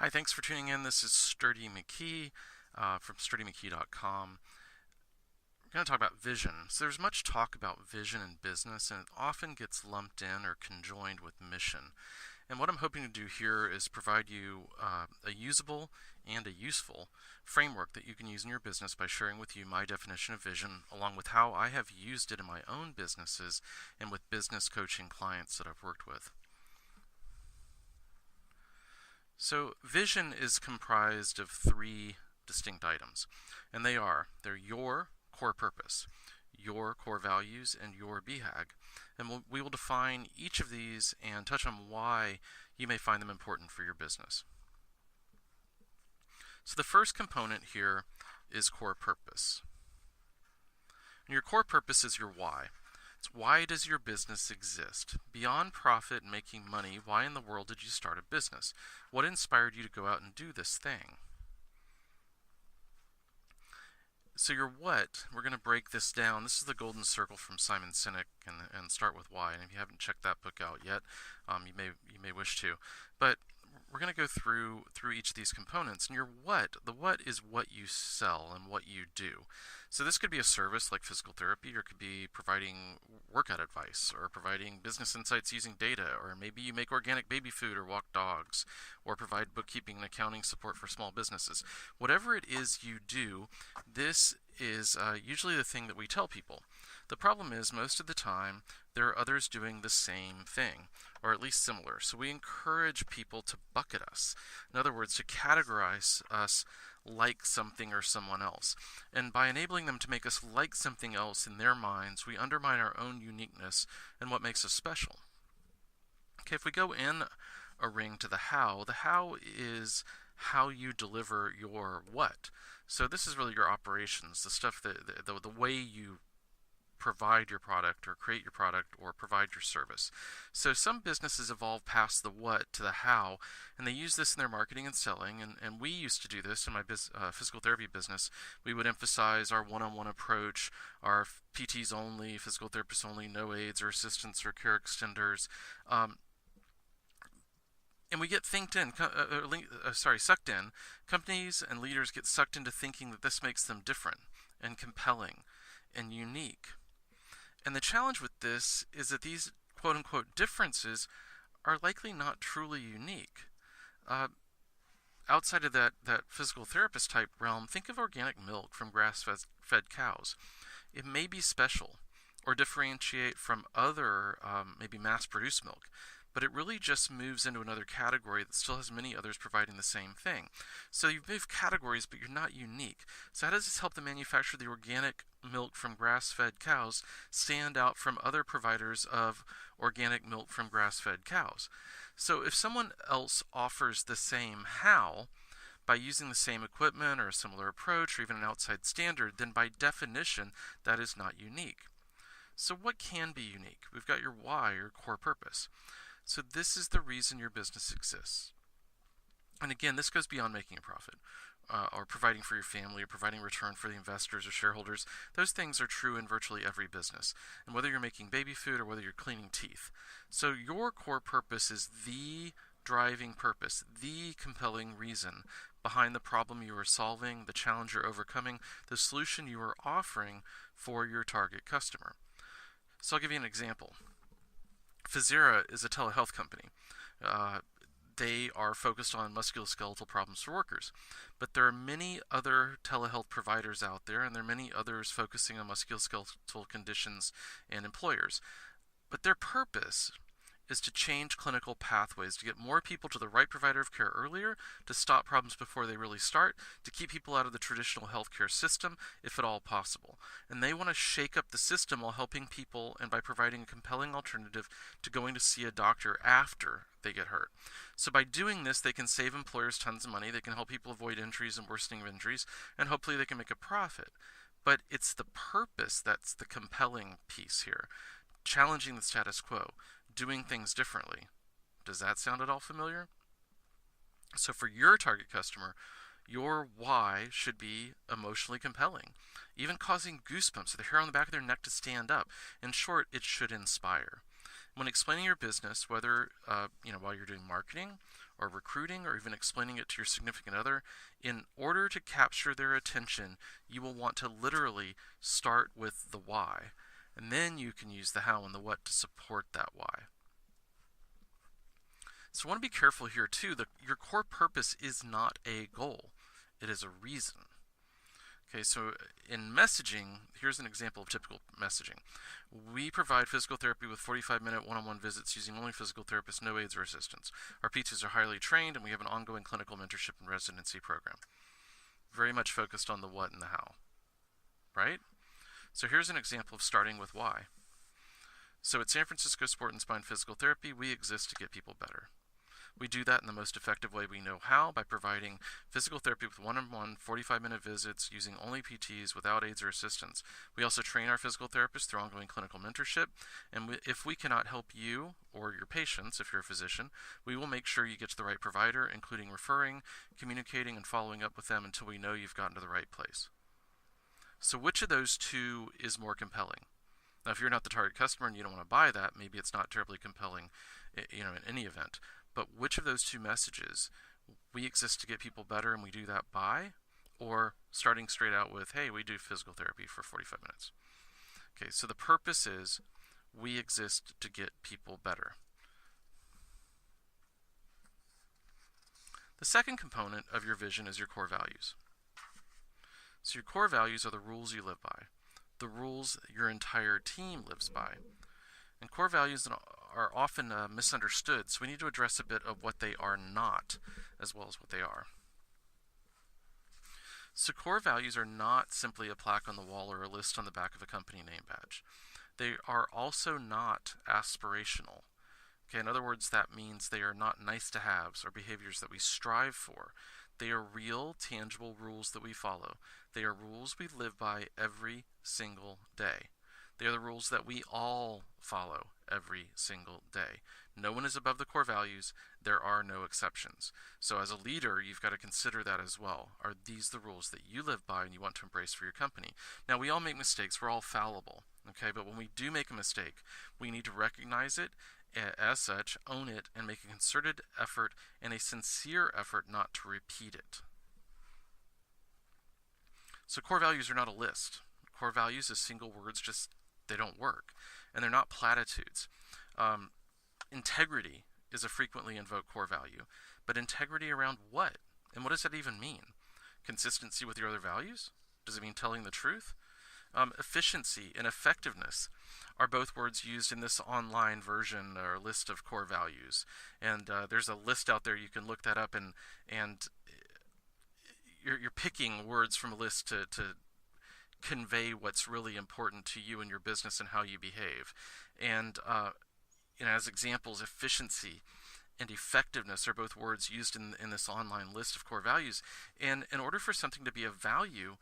Hi, thanks for tuning in. This is Sturdy McKee from sturdymckee.com. We're going to talk about vision. So there's much talk about vision in business, and it often gets lumped in or conjoined with mission. And what I'm hoping to do here is provide you a usable and a useful framework that you can use in your business by sharing with you my definition of vision, along with how I have used it in my own businesses and with business coaching clients that I've worked with. So vision is comprised of three distinct items, and they're your core purpose, your core values, and your BHAG. And we will define each of these and touch on why you may find them important for your business. So the first component here is core purpose. And your core purpose is your why. It's why does your business exist? Beyond profit and making money, why in the world did you start a business? What inspired you to go out and do this thing? So your what, we're going to break this down. This is the golden circle from Simon Sinek, and start with why. And if you haven't checked that book out yet, you may wish to. But we're going to go through each of these components. And the what is what you sell and what you do. So this could be a service like physical therapy, or it could be providing workout advice, or providing business insights using data, or maybe you make organic baby food or walk dogs, or provide bookkeeping and accounting support for small businesses. Whatever it is you do, this is usually the thing that we tell people. The problem is most of the time there are others doing the same thing, or at least similar. So we encourage people to bucket us. In other words, to categorize us like something or someone else. And by enabling them to make us like something else in their minds, we undermine our own uniqueness and what makes us special. Okay, if we go in a ring to the how is how you deliver your what. So this is really your operations, the stuff the way you provide your product or create your product or provide your service. So some businesses evolve past the what to the how, and they use this in their marketing and selling, and we used to do this in my physical therapy business. We would emphasize our one-on-one approach, our PTs only, physical therapists only, no aides or assistants or care extenders. And we get sucked in. Companies and leaders get sucked into thinking that this makes them different and compelling and unique. And the challenge with this is that these quote-unquote differences are likely not truly unique. Outside of that physical therapist type realm, think of organic milk from grass-fed cows. It may be special or differentiate from other maybe mass-produced milk, but it really just moves into another category that still has many others providing the same thing. So you've moved categories, but you're not unique. So how does this help the manufacturer of the organic milk from grass-fed cows stand out from other providers of organic milk from grass-fed cows? So if someone else offers the same how, by using the same equipment or a similar approach or even an outside standard, then by definition, that is not unique. So what can be unique? We've got your why, your core purpose. So this is the reason your business exists. And again, this goes beyond making a profit or providing for your family or providing return for the investors or shareholders. Those things are true in virtually every business. And whether you're making baby food or whether you're cleaning teeth. So your core purpose is the driving purpose, the compelling reason behind the problem you are solving, the challenge you're overcoming, the solution you are offering for your target customer. So I'll give you an example. Physera is a telehealth company. They are focused on musculoskeletal problems for workers. But there are many other telehealth providers out there, and there are many others focusing on musculoskeletal conditions and employers. But their purpose is to change clinical pathways, to get more people to the right provider of care earlier, to stop problems before they really start, to keep people out of the traditional healthcare system, if at all possible. And they want to shake up the system while helping people and by providing a compelling alternative to going to see a doctor after they get hurt. So by doing this, they can save employers tons of money, they can help people avoid injuries and worsening of injuries, and hopefully they can make a profit. But it's the purpose that's the compelling piece here. Challenging the status quo, doing things differently. Does that sound at all familiar? So for your target customer, your why should be emotionally compelling, even causing goosebumps or the hair on the back of their neck to stand up. In short, it should inspire. When explaining your business, whether while you're doing marketing or recruiting, or even explaining it to your significant other, in order to capture their attention, you will want to literally start with the why. And then you can use the how and the what to support that why. So I want to be careful here too. Your core purpose is not a goal. It is a reason. Okay, so in messaging, here's an example of typical messaging. We provide physical therapy with 45-minute one-on-one visits using only physical therapists, no aides or assistants. Our PTs are highly trained, and we have an ongoing clinical mentorship and residency program. Very much focused on the what and the how, right? So here's an example of starting with why. So at San Francisco Sport and Spine Physical Therapy, we exist to get people better. We do that in the most effective way we know how, by providing physical therapy with one-on-one 45-minute visits using only PTs without aides or assistants. We also train our physical therapists through ongoing clinical mentorship, and if we cannot help you or your patients, if you're a physician, we will make sure you get to the right provider, including referring, communicating, and following up with them until we know you've gotten to the right place. So which of those two is more compelling? Now, if you're not the target customer and you don't want to buy that, maybe it's not terribly compelling, in any event. But which of those two messages, we exist to get people better and we do that by, or starting straight out with, hey, we do physical therapy for 45 minutes. Okay, so the purpose is we exist to get people better. The second component of your vision is your core values. So your core values are the rules you live by, the rules your entire team lives by. And core values are often misunderstood, so we need to address a bit of what they are not, as well as what they are. So core values are not simply a plaque on the wall or a list on the back of a company name badge. They are also not aspirational. Okay, in other words, that means they are not nice to haves or behaviors that we strive for. They are real, tangible rules that we follow. They are rules we live by every single day. They are the rules that we all follow every single day. No one is above the core values. There are no exceptions. So as a leader, you've got to consider that as well. Are these the rules that you live by and you want to embrace for your company? Now, we all make mistakes. We're all fallible. Okay, but when we do make a mistake, we need to recognize it as such, own it, and make a concerted effort and a sincere effort not to repeat it. So core values are not a list. Core values is single words, just they don't work. And they're not platitudes. Integrity is a frequently invoked core value. But integrity around what? And what does that even mean? Consistency with your other values? Does it mean telling the truth? Efficiency and effectiveness are both words used in this online version or list of core values. And there's a list out there. You can look that up, and you're picking words from a list to convey what's really important to you and your business and how you behave. And as examples, efficiency and effectiveness are both words used in this online list of core values. And in order for something to be of value,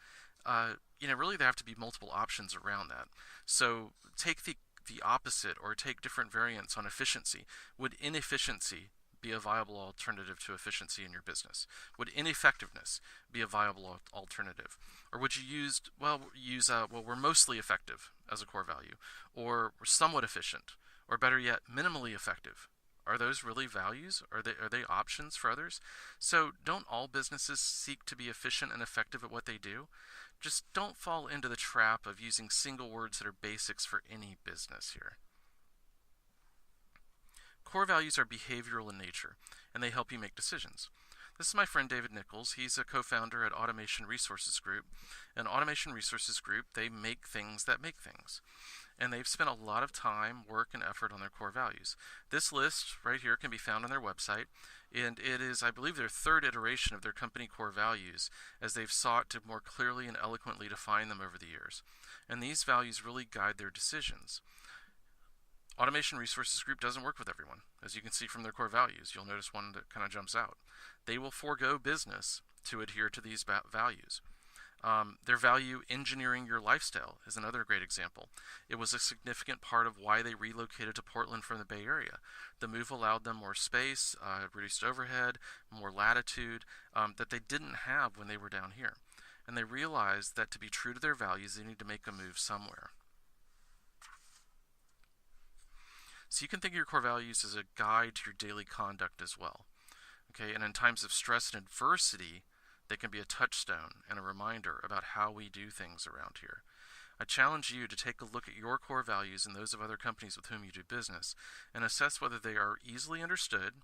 really there have to be multiple options around that. So take the opposite, or take different variants on efficiency. Would inefficiency be a viable alternative to efficiency in your business? Would ineffectiveness be a viable alternative? Or would you use we're mostly effective as a core value, or we're somewhat efficient, or better yet, minimally effective? Are those really values? Are they options for others? So don't all businesses seek to be efficient and effective at what they do? Just don't fall into the trap of using single words that are basics for any business here. Core values are behavioral in nature, and they help you make decisions. This is my friend David Nichols. He's a co-founder at Automation Resources Group. And Automation Resources Group, they make things that make things. And they've spent a lot of time, work, and effort on their core values. This list right here can be found on their website, and it is, I believe, their third iteration of their company core values, as they've sought to more clearly and eloquently define them over the years. And these values really guide their decisions. Automation Resources Group doesn't work with everyone. As you can see from their core values, you'll notice one that kind of jumps out. They will forego business to adhere to these values. Their value, engineering your lifestyle, is another great example. It was a significant part of why they relocated to Portland from the Bay Area. The move allowed them more space, reduced overhead, more latitude that they didn't have when they were down here. And they realized that to be true to their values, they need to make a move somewhere. So you can think of your core values as a guide to your daily conduct as well. Okay, and in times of stress and adversity, they can be a touchstone and a reminder about how we do things around here. I challenge you to take a look at your core values and those of other companies with whom you do business and assess whether they are easily understood,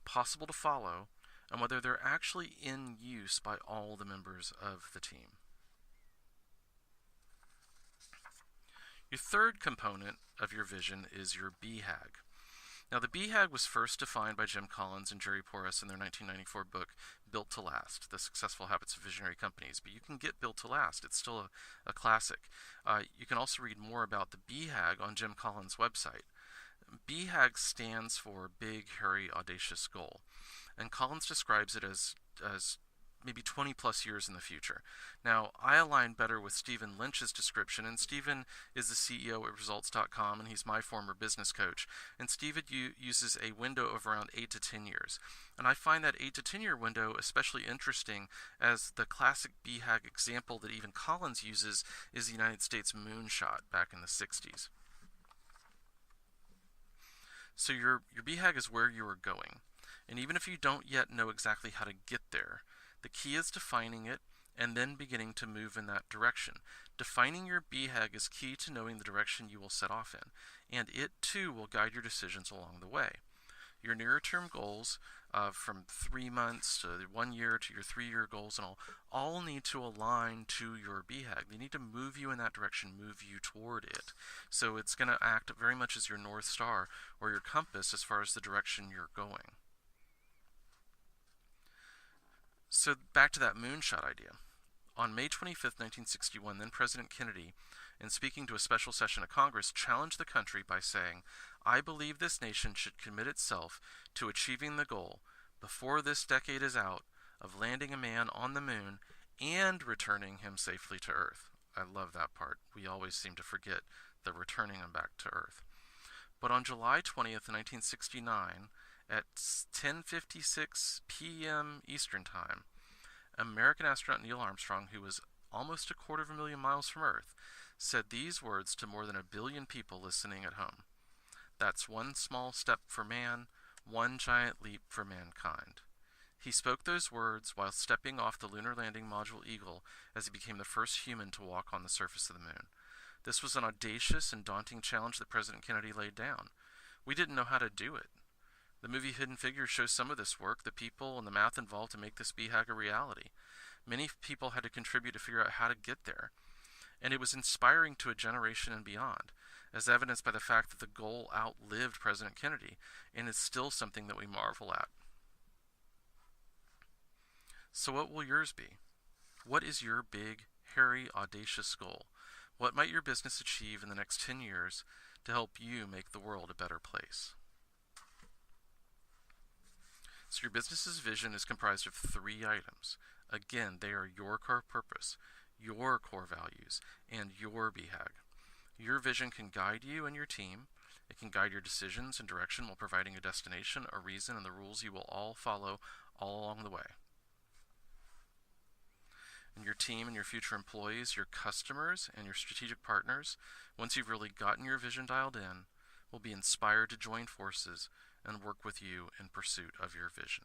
possible to follow, and whether they're actually in use by all the members of the team. Your third component of your vision is your BHAG. Now, the BHAG was first defined by Jim Collins and Jerry Porras in their 1994 book, Built to Last, The Successful Habits of Visionary Companies. But you can get Built to Last. It's still a classic. You can also read more about the BHAG on Jim Collins' website. BHAG stands for Big, Hairy, Audacious Goal. And Collins describes it as maybe 20 plus years in the future. Now, I align better with Stephen Lynch's description, and Stephen is the CEO at Results.com, and he's my former business coach. And Stephen uses a window of around 8 to 10 years. And I find that 8 to 10 year window especially interesting, as the classic BHAG example that even Collins uses is the United States moonshot back in the 60s. So your BHAG is where you are going. And even if you don't yet know exactly how to get there, the key is defining it and then beginning to move in that direction. Defining your BHAG is key to knowing the direction you will set off in, and it too will guide your decisions along the way. Your nearer term goals, from 3 months to 1 year to your 3-year goals and all need to align to your BHAG. They need to move you in that direction, move you toward it. So it's going to act very much as your North Star or your compass as far as the direction you're going. So back to that moonshot idea. On May 25th, 1961, then President Kennedy, in speaking to a special session of Congress, challenged the country by saying, "I believe this nation should commit itself to achieving the goal, before this decade is out, of landing a man on the moon and returning him safely to Earth." I love that part. We always seem to forget the returning him back to Earth. But on July 20th, 1969, at 10:56 p.m. Eastern Time, American astronaut Neil Armstrong, who was almost 250,000 miles from Earth, said these words to more than 1 billion people listening at home. "That's one small step for man, one giant leap for mankind." He spoke those words while stepping off the lunar landing module Eagle as he became the first human to walk on the surface of the moon. This was an audacious and daunting challenge that President Kennedy laid down. We didn't know how to do it. The movie Hidden Figures shows some of this work, the people and the math involved to make this BHAG a reality. Many people had to contribute to figure out how to get there. And it was inspiring to a generation and beyond, as evidenced by the fact that the goal outlived President Kennedy and is still something that we marvel at. So what will yours be? What is your big, hairy, audacious goal? What might your business achieve in the next 10 years to help you make the world a better place? So your business's vision is comprised of 3 items. Again, they are your core purpose, your core values, and your BHAG. Your vision can guide you and your team. It can guide your decisions and direction while providing a destination, a reason, and the rules you will all follow all along the way. And your team and your future employees, your customers, and your strategic partners, once you've really gotten your vision dialed in, will be inspired to join forces and work with you in pursuit of your vision.